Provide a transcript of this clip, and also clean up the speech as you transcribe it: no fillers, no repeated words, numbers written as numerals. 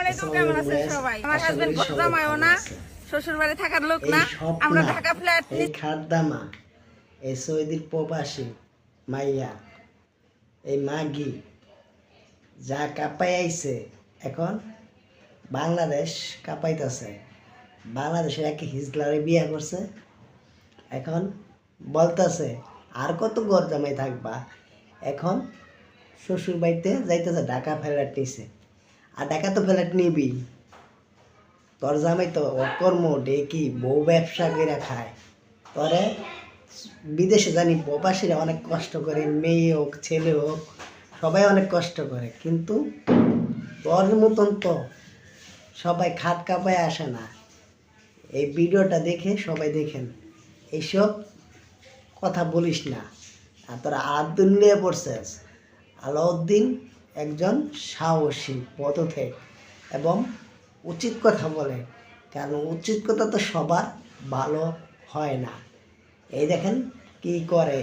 আলাইকুম, কেমন আছেন সবাই? আমার হাজবেন্ড কত জামাইও না, শ্বশুর বাড়ি থাকার লোক না, আমরা ঢাকা ফ্ল্যাট এই খাদ্দামা, এই সৌদির প্রবাসী মাইয়া, এই মাগি যা কাঁপাই আইছে, এখন বাংলাদেশ কাঁপাইতেছে। বাংলাদেশের এক হিজলারে বিয়া করছে, এখন বলতেছে আর কত ঘর জামাই থাকবা। এখন শ্বশুর বাড়িতে যাইতেছে, ঢাকা ফ্ল্যাট নিছে। আর ঢাকা তো ফ্ল্যাট নিবি, তোর জামাই তো অকর্ম ডেকি বউ ব্যবসা করে খায়। তোরে বিদেশে জানি প্রবাসীরা অনেক কষ্ট করে, মেয়ে হোক ছেলে হোক সবাই অনেক কষ্ট করে, কিন্তু তোর মতন তো সবাই খাট কাঁপায় আসে না। এই ভিডিওটা দেখে সবাই দেখেন, এইসব কথা বলিস না। আর তোরা আলাউদ্দিন নিয়ে পড়ছিস। আলাউদ্দিন একজন সাহসী পথিক এবং উচিত কথা বলে, কারণ উচিত কথা তো সবার ভালো হয় না। এই দেখেন কি করে।